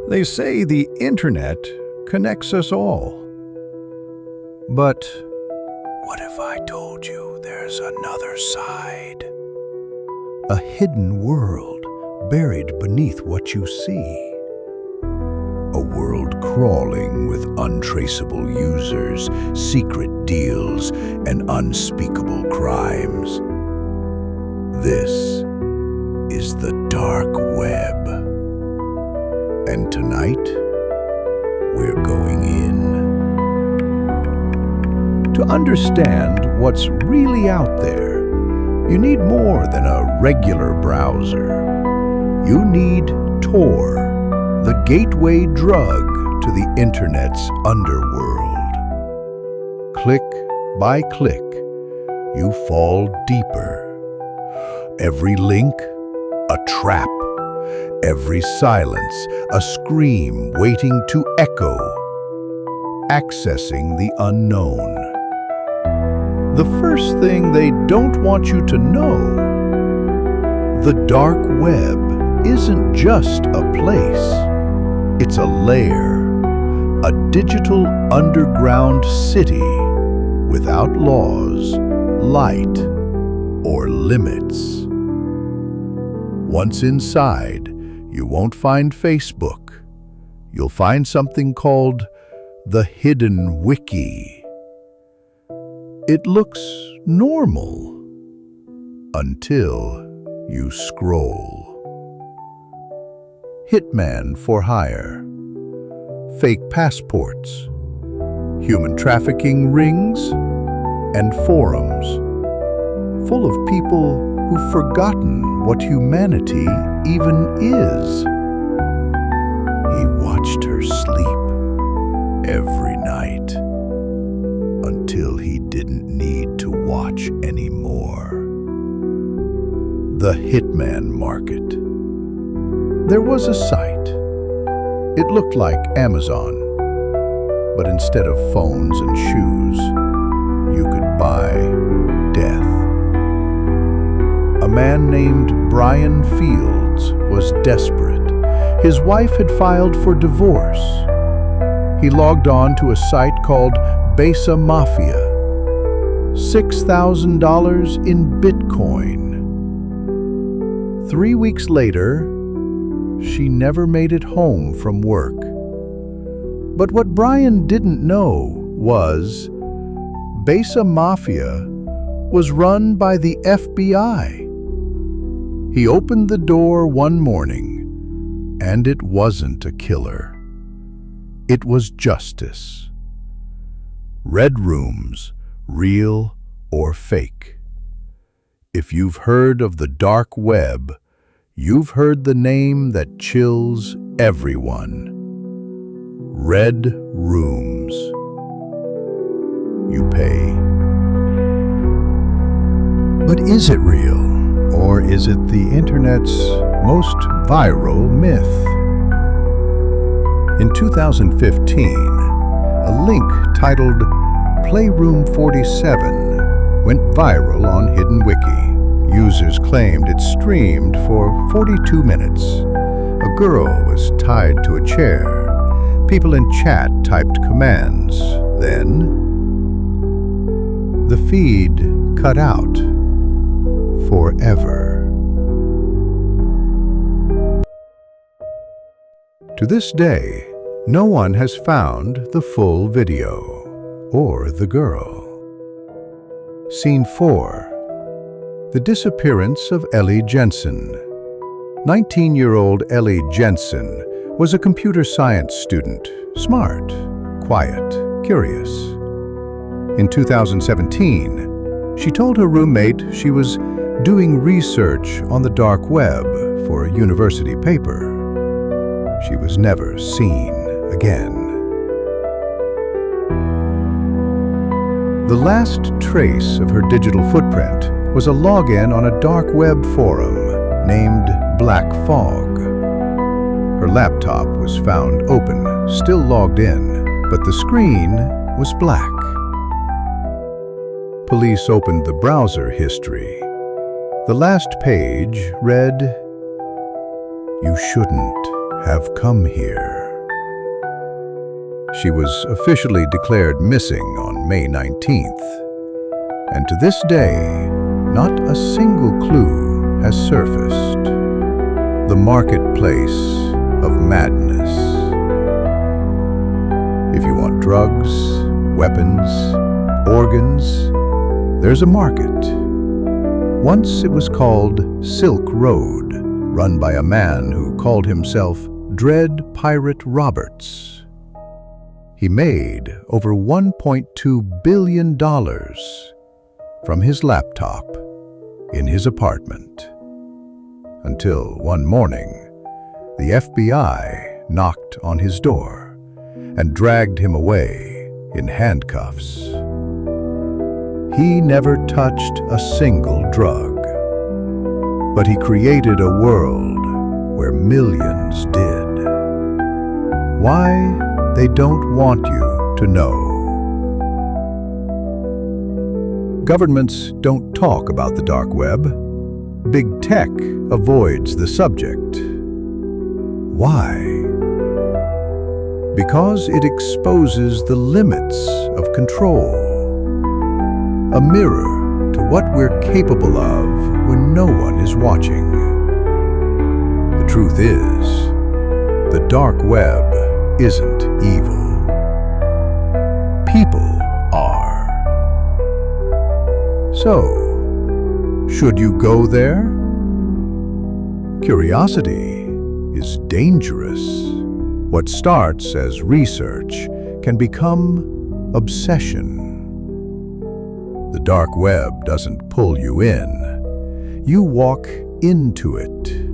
They say the internet connects us all. But what if I told you there's another side? A hidden world buried beneath what you see. A world crawling with untraceable users, secret deals, and unspeakable crimes. This is the dark web. And tonight, we're going in. To understand what's really out there, you need more than a regular browser. You need Tor, the gateway drug to the internet's underworld. Click by click, you fall deeper. Every link, a trap. Every silence, a scream waiting to echo. Accessing the unknown. The first thing they don't want you to know: the dark web isn't just a place. It's a lair, a digital underground city without laws, light, or limits. Once inside, you won't find Facebook. You'll find something called the Hidden Wiki. It looks normal until you scroll. Hitman for hire, fake passports, human trafficking rings, and forums full of people who've forgotten what humanity even is. He watched her sleep every night until he didn't need to watch anymore. The Hitman Market. There was a site. It looked like Amazon, but instead of phones and shoes, you could buy death. A man named Brian Fields was desperate. His wife had filed for divorce. He logged on to a site called Besa Mafia. $6,000 in Bitcoin. 3 weeks later, she never made it home from work. But what Brian didn't know was Besa Mafia was run by the FBI. He opened the door one morning, and it wasn't a killer. It was justice. Red rooms, real or fake. If you've heard of the dark web, you've heard the name that chills everyone. Red rooms. You pay. But is it real? Or is it the internet's most viral myth? In 2015, a link titled Playroom 47 went viral on Hidden Wiki. Users claimed it streamed for 42 minutes. A girl was tied to a chair. People in chat typed commands. Then, the feed cut out. Forever. To this day, no one has found the full video or the girl. Scene 4. The disappearance of Ellie Jensen. 19-year-old Ellie Jensen was a computer science student, smart, quiet, curious. In 2017, she told her roommate she was doing research on the dark web for a university paper. She was never seen again. The last trace of her digital footprint was a login on a dark web forum named Black Fog. Her laptop was found open, still logged in, but the screen was black. Police opened the browser history. The last page read, "You shouldn't have come here." She was officially declared missing on May 19th, and to this day, not a single clue has surfaced. The marketplace of madness. If you want drugs, weapons, organs, there's a market. Once it was called Silk Road, run by a man who called himself Dread Pirate Roberts. He made over $1.2 billion from his laptop in his apartment. Until one morning, the FBI knocked on his door and dragged him away in handcuffs. He never touched a single drug, but he created a world where millions did. Why? They don't want you to know. Governments don't talk about the dark web. Big tech avoids the subject. Why? Because it exposes the limits of control. A mirror to what we're capable of when no one is watching. The truth is, the dark web isn't evil. People are. So, should you go there? Curiosity is dangerous. What starts as research can become obsession. The dark web doesn't pull you in. You walk into it.